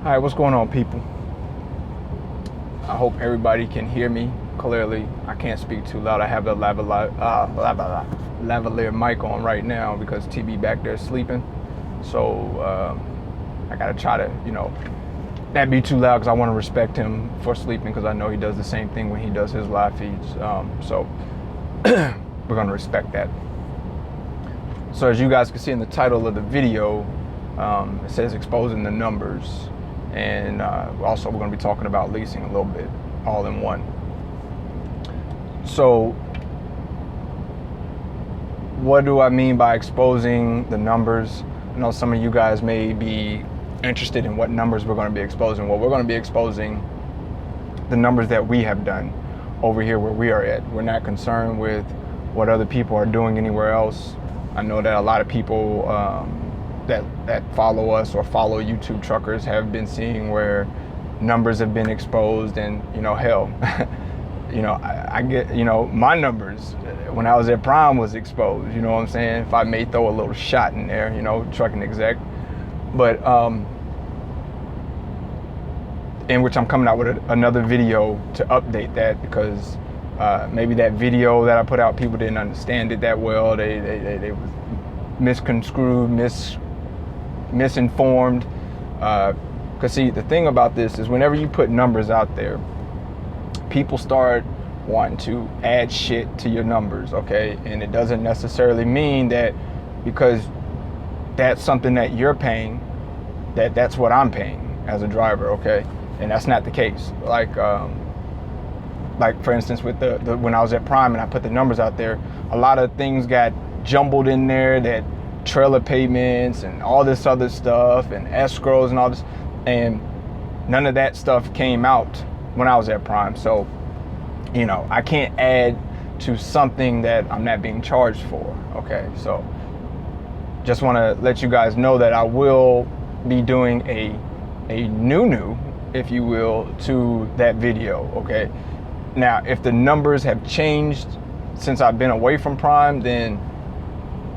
All right, what's going on, people? I hope everybody can hear me clearly. I can't speak too loud. I have the lavalier mic on right now because TB back there sleeping. So I gotta try to, not be too loud because I want to respect him for sleeping because I know he does the same thing when he does his live feeds. So we're gonna respect that. So as you guys can see in the title of the video, it says exposing the numbers. And also we're going to be talking about leasing a little bit, all in one. So what do I mean by exposing the numbers? I know some of you guys may be interested in what numbers we're going to be exposing. Well, we're going to be exposing the numbers that we have done over here where we are at. We're not concerned with what other people are doing anywhere else. I know that a lot of people that follow us or follow YouTube truckers have been seeing where numbers have been exposed, and hell, I get my numbers when I was at Prime was exposed. You know what I'm saying? If I may throw a little shot in there, trucking exec, but in which I'm coming out with another video to update that because maybe that video that I put out, people didn't understand it that well. They was misconstrued, misinformed. Because see, the thing about this is whenever you put numbers out there, people start wanting to add shit to your numbers, okay? And it doesn't necessarily mean that because that's something that you're paying, that's what I'm paying as a driver, okay? And that's not the case. Like for instance, with the when I was at Prime and I put the numbers out there, a lot of things got jumbled in there, that trailer payments and all this other stuff and escrows and all this, and none of that stuff came out when I was at Prime. So I can't add to something that I'm not being charged for, okay? So just want to let you guys know that I will be doing a new, if you will, to that video, okay? Now, if the numbers have changed since I've been away from Prime, then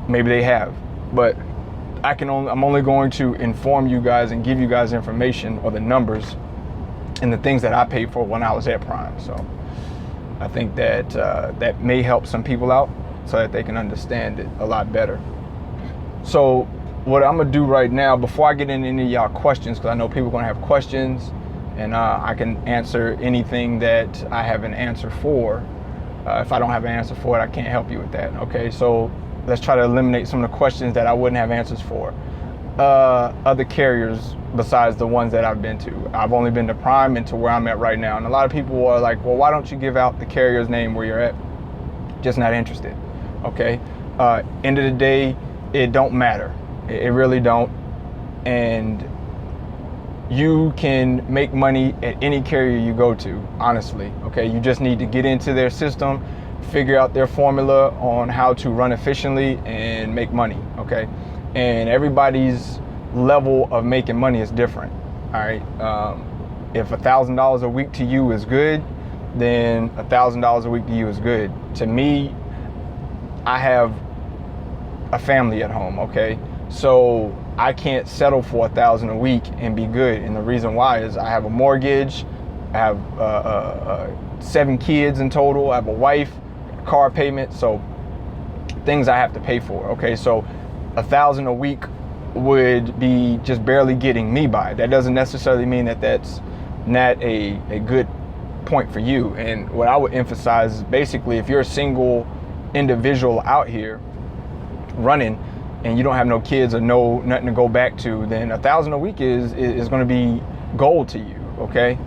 maybe they have. But I'm only going to inform you guys and give you guys information or the numbers and the things that I paid for when I was at Prime. So I think that that may help some people out so that they can understand it a lot better. So what I'm gonna do right now, before I get into any of y'all questions, because I know people are gonna have questions, and I can answer anything that I have an answer for. If I don't have an answer for it, I can't help you with that. Okay, so let's try to eliminate some of the questions that I wouldn't have answers for. Other carriers besides the ones that I've been to. I've only been to Prime and to where I'm at right now. And a lot of people are like, well, why don't you give out the carrier's name where you're at? Just not interested, okay? End of the day, it don't matter. It really don't. And you can make money at any carrier you go to, honestly, okay? You just need to get into their system, figure out their formula on how to run efficiently and make money, okay? And everybody's level of making money is different, all right? If $1,000 a week to you is good, then $1,000 a week to you is good. To me, I have a family at home, okay? So I can't settle for $1,000 a week and be good. And the reason why is I have a mortgage, I have 7 kids in total, I have a wife, car payment, so things I have to pay for, okay? So $1,000 a week would be just barely getting me by. That doesn't necessarily mean that that's not a good point for you. And what I would emphasize is basically if you're a single individual out here running and you don't have no kids or nothing to go back to, then $1,000 a week is going to be gold to you, okay?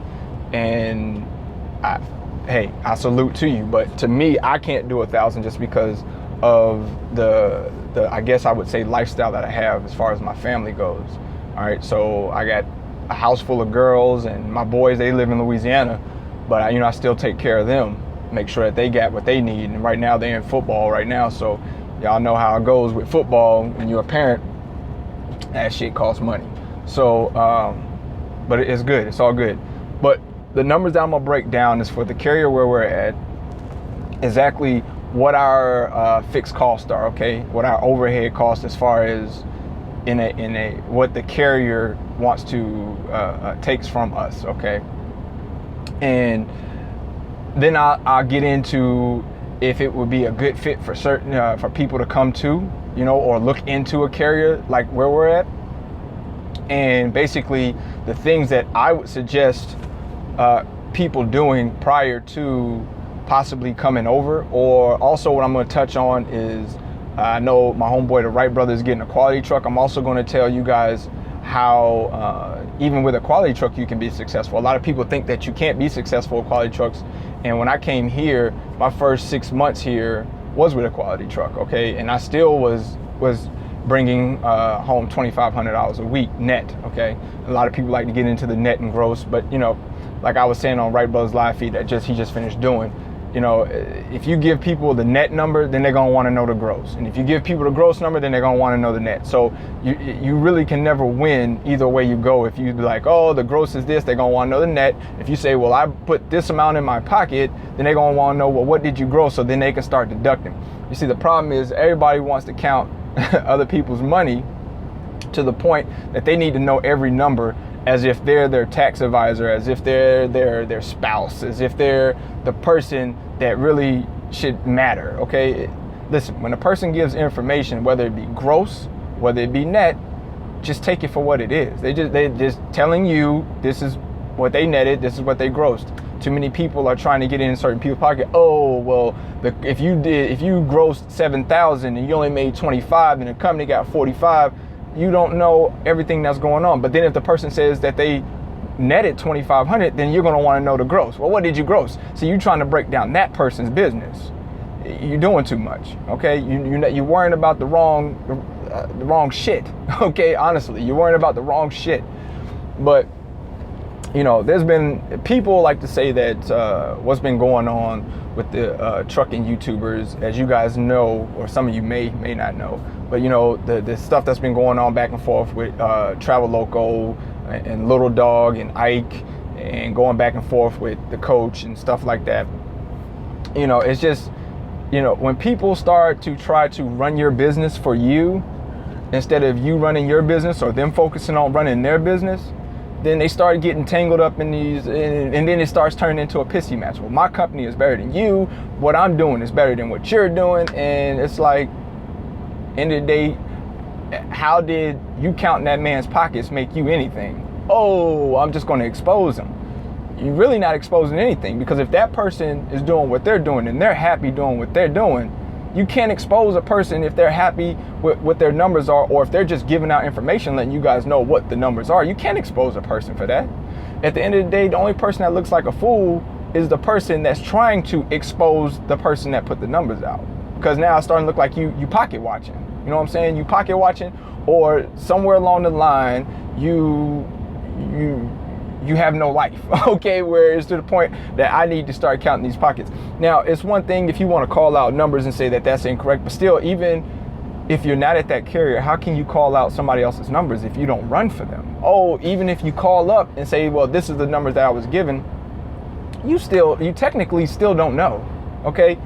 And I salute to you, but to me, I can't do 1,000 just because of the I guess I would say lifestyle that I have as far as my family goes. All right, so I got a house full of girls, and my boys, they live in Louisiana, but I still take care of them, make sure that they got what they need. And right now they're in football right now, so y'all know how it goes with football. When you're a parent, that shit costs money. So, but it's good, it's all good. But the numbers that I'm gonna break down is for the carrier where we're at, exactly what our fixed costs are, okay? What our overhead costs as far as in a what the carrier wants to takes from us, okay? And then I'll get into if it would be a good fit for certain for people to come to, you know, or look into a carrier like where we're at. And basically the things that I would suggest people doing prior to possibly coming over. Or also what I'm going to touch on is I know my homeboy, the Wright brothers, getting a quality truck. I'm also going to tell you guys how even with a quality truck you can be successful. A lot of people think that you can't be successful with quality trucks. And when I came here, my first 6 months here was with a quality truck, okay? And I still was bringing home $2,500 a week net, okay? A lot of people like to get into the net and gross, but you know, like I was saying on Wright Brothers live feed that he just finished doing, you know, if you give people the net number, then they're gonna want to know the gross. And if you give people the gross number, then they're gonna want to know the net. So you really can never win either way you go. If you be like, oh, the gross is this, they're gonna want to know the net. If you say, well, I put this amount in my pocket, then they're gonna want to know, well, what did you gross? So then they can start deducting. You see, the problem is everybody wants to count other people's money to the point that they need to know every number as if they're their tax advisor, as if they're their spouse, as if they're the person that really should matter, okay? Listen, when a person gives information, whether it be gross, whether it be net, just take it for what it is. They're just telling you this is what they netted, this is what they grossed. Too many people are trying to get in certain people's pocket. Oh, well, if you grossed 7,000 and you only made 25 and the company got 45, you don't know everything that's going on. But then if the person says that they netted 2,500, then you're going to want to know the gross. Well, what did you gross? So you're trying to break down that person's business. You're doing too much, okay? You're worrying about the wrong shit, okay? Honestly, you're worrying about the wrong shit. But you know, there's been people like to say that what's been going on with the trucking YouTubers, as you guys know, or some of you may not know, but you know, the stuff that's been going on back and forth with Travel Loco and Little Dog and Ike, and going back and forth with the coach and stuff like that. You know, it's just, you know, when people start to try to run your business for you instead of you running your business or them focusing on running their business, then they start getting tangled up in these, and then it starts turning into a pissy match. Well, my company is better than you. What I'm doing is better than what you're doing. And it's like, end of the day, how did you counting that man's pockets make you anything? Oh, I'm just going to expose him. You're really not exposing anything, because if that person is doing what they're doing and they're happy doing what they're doing, you can't expose a person if they're happy with what their numbers are, or if they're just giving out information letting you guys know what the numbers are. You can't expose a person for that. At the end of the day, the only person that looks like a fool is the person that's trying to expose the person that put the numbers out. Because now it's starting to look like you pocket watching. You know what I'm saying? You pocket watching, or somewhere along the line you have no life, okay, where it's to the point that I need to start counting these pockets. Now, it's one thing if you want to call out numbers and say that that's incorrect, but still, even if you're not at that carrier, how can you call out somebody else's numbers if you don't run for them? Oh, even if you call up and say, well, this is the numbers that I was given, you technically still don't know, okay?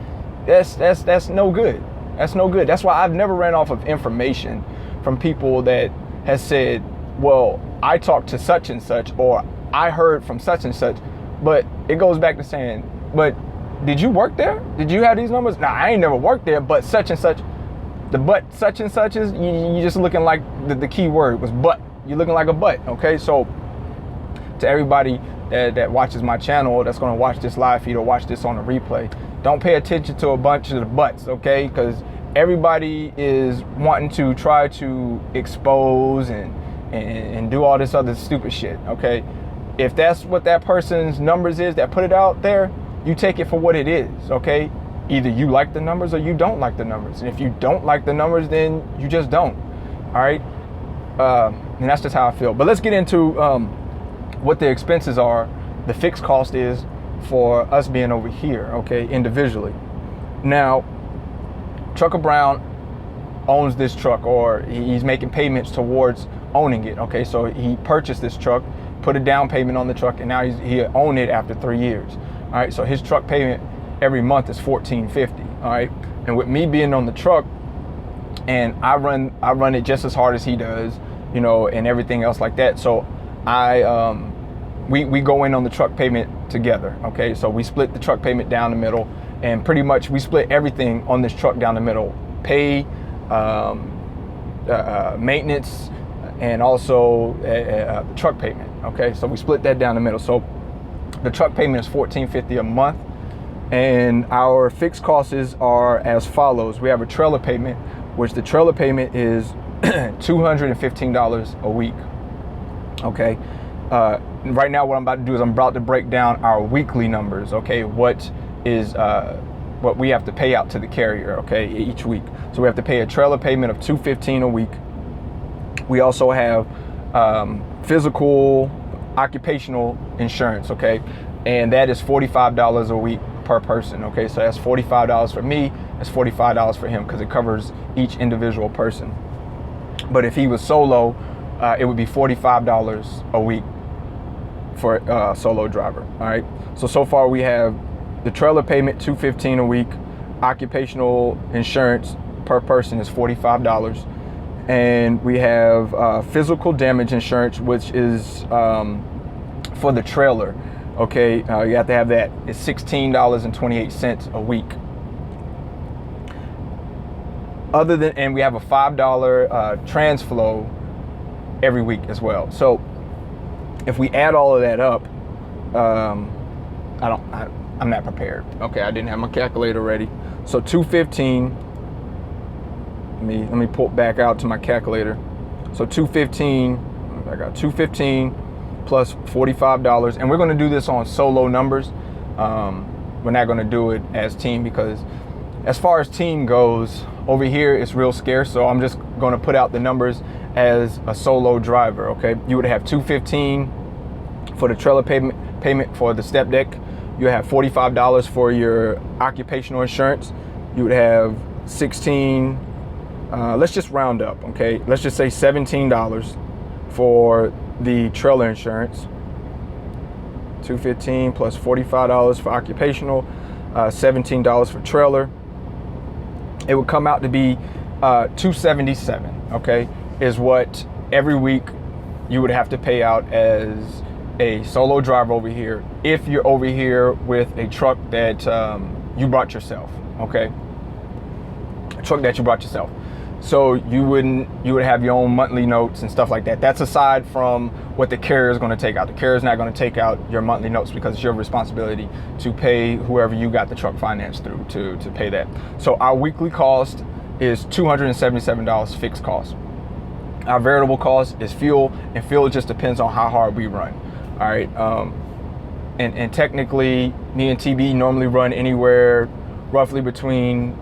That's no good. That's no good. That's why I've never ran off of information from people that has said, well, I talked to such and such, or I heard from such and such. But it goes back to saying, but did you work there? Did you have these numbers? Nah, I ain't never worked there, but such and such. The but such and such is, you just looking like the key word was but. You're looking like a but, okay? So to everybody that watches my channel, that's gonna watch this live feed or watch this on a replay, don't pay attention to a bunch of the buts, okay? Because everybody is wanting to try to expose and do all this other stupid shit, okay? If that's what that person's numbers is that put it out there, you take it for what it is, okay? Either you like the numbers or you don't like the numbers. And if you don't like the numbers, then you just don't, all right? And that's just how I feel. But let's get into what the expenses are, the fixed cost is for us being over here, okay, individually. Now, Trucker Brown owns this truck, or he's making payments towards owning it, okay? So he purchased this truck, put a down payment on the truck, and now he owned it after 3 years. All right, so his truck payment every month is $1,450. All right, and with me being on the truck, and I run it just as hard as he does, you know, and everything else like that. So we go in on the truck payment together. Okay, so we split the truck payment down the middle, and pretty much we split everything on this truck down the middle: pay, maintenance, and also the truck payment. Okay, so we split that down the middle. So the truck payment is $14.50 a month, and our fixed costs are as follows. We have a trailer payment, which the trailer payment is $215 a week. Okay, right now what I'm about to do is I'm about to break down our weekly numbers. Okay, what we have to pay out to the carrier, okay, each week. So we have to pay a trailer payment of $215 a week. We also have physical occupational insurance, okay, and that is $45 a week per person. Okay, so that's $45 for me, that's $45 for him, because it covers each individual person. But if he was solo, it would be $45 a week for a solo driver. All right, so far we have the trailer payment $215 a week, occupational insurance per person is $45, and we have physical damage insurance, which is for the trailer. Okay, you have to have that. It's $16.28 a week. And we have a $5 transflow every week as well. So if we add all of that up, I'm not prepared. Okay, I didn't have my calculator ready. So 215. Let me pull back out to my calculator. So 215. I got 215 plus $45, and we're going to do this on solo numbers. We're not going to do it as team, because as far as team goes, over here it's real scarce. So I'm just going to put out the numbers as a solo driver. Okay, you would have 215 for the trailer payment for the step deck. You have $45 for your occupational insurance. You would have 16. Let's just round up. Okay, let's just say $17 for the trailer insurance. 215 plus $45 for occupational, $17 for trailer. It would come out to be $277. Okay, is what every week you would have to pay out as a solo driver over here, if you're over here with a truck that you brought yourself. Okay, a truck that you brought yourself. So you would have your own monthly notes and stuff like that. That's aside from what the carrier is going to take out. The carrier is not going to take out your monthly notes, because it's your responsibility to pay whoever you got the truck financed through to pay that. So our weekly cost is $277 fixed cost. Our variable cost is fuel, and fuel just depends on how hard we run. All right, and technically, me and TB normally run anywhere roughly between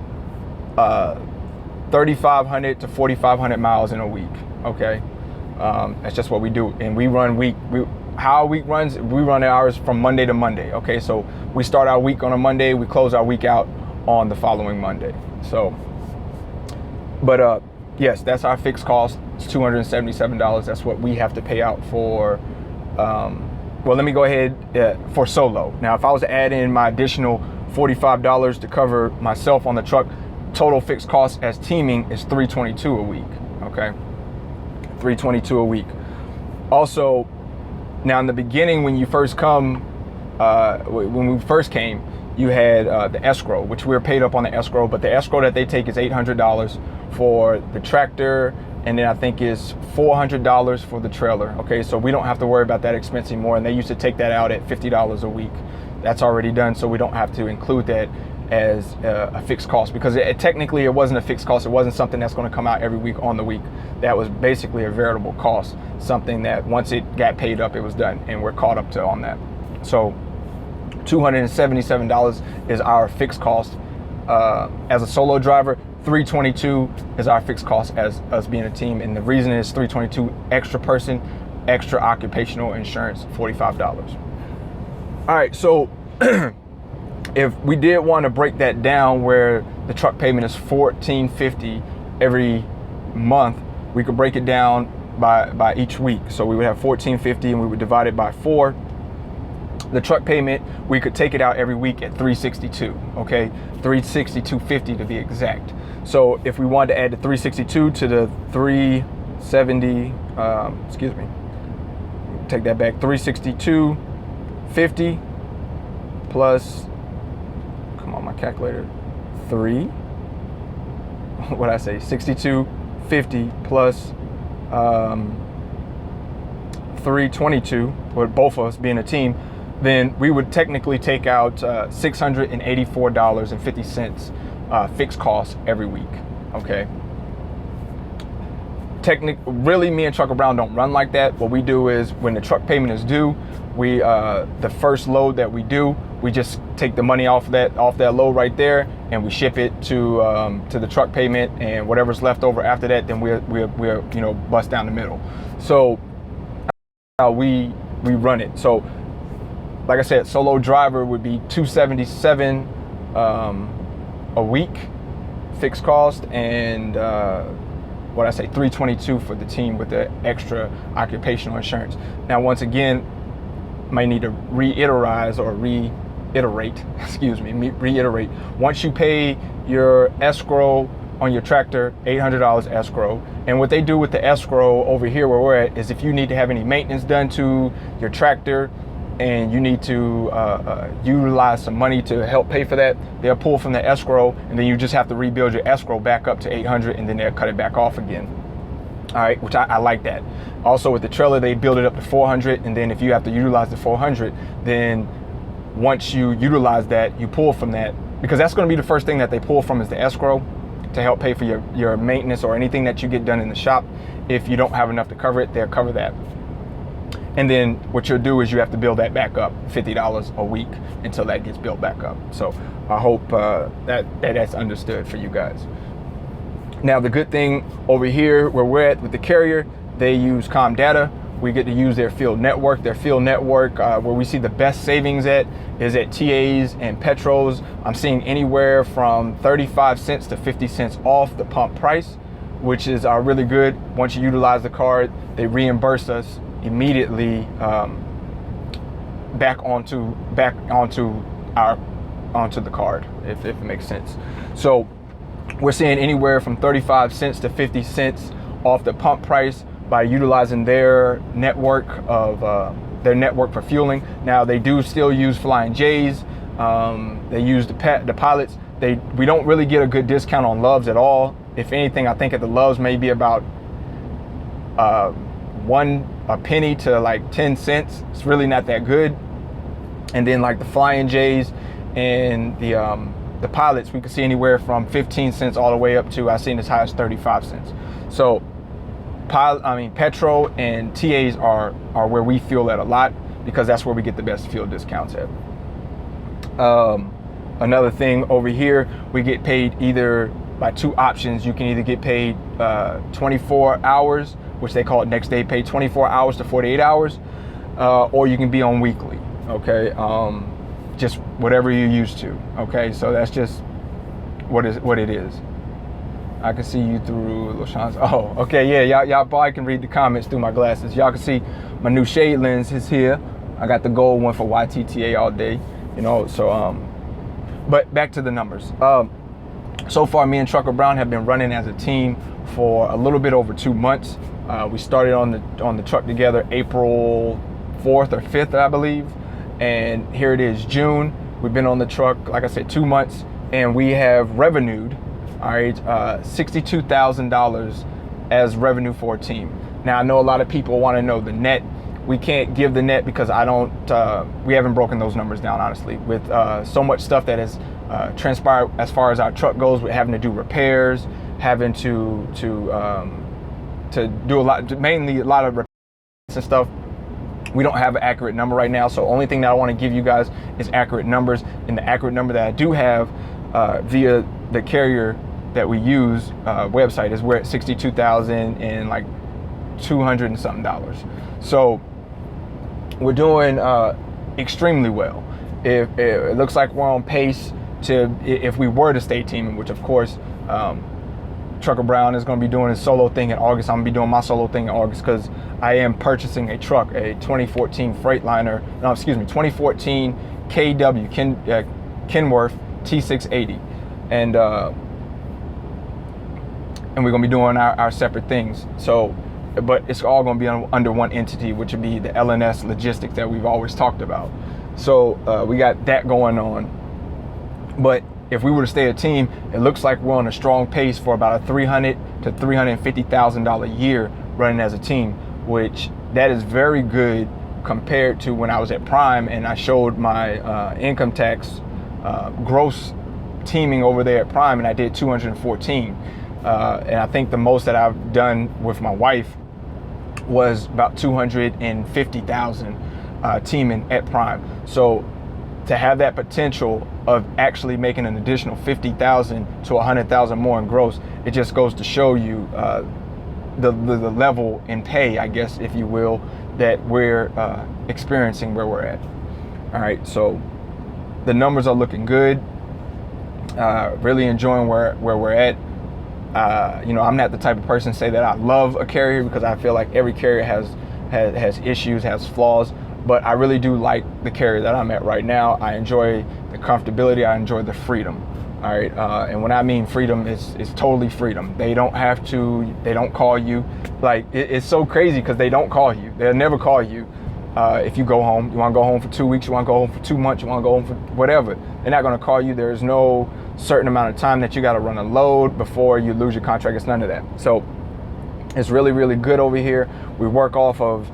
3,500 to 4,500 miles in a week. Okay, that's just what we do, and we run how our week runs. We run hours from Monday to Monday. Okay, so we start our week on a Monday, we close our week out on the following Monday. So, but yes, that's our fixed cost. It's $277. That's what we have to pay out for. Well, let me go ahead for solo. Now, if I was to add in my additional $45 to cover myself on the truck, total fixed cost as teaming is $322 a week. Okay, $322 a week. Also, now in the beginning, when you first come, when we first came, you had the escrow, which we were paid up on the escrow, but the escrow that they take is $800 for the tractor, and then I think is $400 for the trailer. Okay, so we don't have to worry about that expense anymore, and they used to take that out at $50 a week. That's already done, so we don't have to include that as a fixed cost, because technically it wasn't a fixed cost. It wasn't something that's going to come out every week on the week. That was basically a variable cost, something that once it got paid up, it was done, and we're caught up to on that. So $277 is our fixed cost as a solo driver. $322 is our fixed cost as us being a team, and the reason is $322 extra person, extra occupational insurance, $45. All right, so if we did want to break that down, where the truck payment is $14.50 every month, we could break it down by each week. So we would have $14.50, and we would divide it by 4. The truck payment, we could take it out every week at $362. Okay, $362.50 to be exact. So if we wanted to add the 362 to the 370, excuse me, take that back, 362.50 plus, come on, my calculator, what I say, 62.50 plus 322, with both of us being a team, then we would technically take out $684.50 fixed costs every week. Okay. Really, me and Trucker Brown don't run like that. What we do is when the truck payment is due, we the first load that we do, we just take the money off that load right there, and we ship it to the truck payment, and whatever's left over after that, then we're bust down the middle. So we run it. So like I said, solo driver would be $277 a week fixed cost, and $322 for the team with the extra occupational insurance. Now, once again, might need to reiterate. Once you pay your escrow on your tractor, $800 escrow. And what they do with the escrow over here where we're at is if you need to have any maintenance done to your tractor and you need to utilize some money to help pay for that, they'll pull from the escrow, and then you just have to rebuild your escrow back up to $800, and then they'll cut it back off again. All right, which I like that. Also with the trailer, they build it up to $400, and then if you have to utilize the $400, then once you utilize that, you pull from that, because that's going to be the first thing that they pull from is the escrow to help pay for your maintenance or anything that you get done in the shop. If you don't have enough to cover it, they'll cover that. And then what you'll do is you have to build that back up, $50 a week until that gets built back up. So I hope that's understood for you guys. Now, the good thing over here where we're at with the carrier, they use Comdata. We get to use their field network. Their field network, where we see the best savings at, is at TAs and Petros. I'm seeing anywhere from 35 cents to 50 cents off the pump price, which is really good. Once you utilize the card, they reimburse us immediately back onto the card, if it makes sense. So we're seeing anywhere from 35 cents to 50 cents off the pump price by utilizing their network for fueling. Now, they do still use Flying J's. They use the pilots. We don't really get a good discount on Loves at all. If anything, I think at the Loves maybe about a penny to like 10 cents. It's really not that good. And then like the Flying J's and the pilots, we can see anywhere from 15 cents all the way up to, I've seen as high as 35 cents. So Petro and TAs are where we fuel at a lot, because that's where we get the best fuel discounts at. Another thing over here, we get paid either by two options. You can either get paid 24 hours, which they call it next day pay, 24 hours to 48 hours, or you can be on weekly. Okay, just whatever you're used to. Okay, so that's just what it is. I can see you through LoShawn's. Oh, okay, yeah, y'all probably can read the comments through my glasses. Y'all can see my new shade lens is here. I got the gold one for YTTA all day, so but back to the numbers. So far, me and Trucker Brown have been running as a team for a little bit over 2 months. We started on the truck together April 4th or 5th, I believe, and here it is, June. We've been on the truck, like I said, 2 months, and we have revenued, all right, $62,000 as revenue for a team. Now, I know a lot of people want to know the net. We can't give the net because we haven't broken those numbers down, honestly. With so much stuff that has transpired as far as our truck goes, we're having to do repairs, having to do mainly a lot of repairs and stuff. We don't have an accurate number right now, so only thing that I want to give you guys is accurate numbers. And the accurate number that I do have via the carrier that we use website is we're at $62,000 and like $200 and something. So we're doing extremely well. It looks like we're on pace to, if we were to stay teaming, which of course Trucker Brown is going to be doing his solo thing in August. I'm going to be doing my solo thing in August because I am purchasing a truck, a 2014 Freightliner, 2014 KW, Kenworth T680. And and we're going to be doing our separate things. So, but it's all going to be under one entity, which would be the LNS logistics that we've always talked about. So we got that going on. But if we were to stay a team, it looks like we're on a strong pace for about a $300,000 to $350,000 a year running as a team, which that is very good compared to when I was at Prime and I showed my income tax gross teaming over there at Prime, and I did 214. And I think the most that I've done with my wife was about 250,000 teaming at Prime. So to have that potential of actually making an additional 50,000 to 100,000 more in gross, it just goes to show you the level in pay, I guess, if you will, that we're experiencing where we're at. All right, so the numbers are looking good. Really enjoying where we're at. You know, I'm not the type of person to say that I love a carrier, because I feel like every carrier has issues, has flaws. But I really do like the carrier that I'm at right now. I enjoy the comfortability. I enjoy the freedom. All right, and when I mean freedom, it's totally freedom. They don't have to. They don't call you. Like it's so crazy because they don't call you. They'll never call you if you go home. You want to go home for 2 weeks. You want to go home for 2 months. You want to go home for whatever. They're not going to call you. There's no certain amount of time that you got to run a load before you lose your contract. It's none of that. So it's really, really good over here. We work off of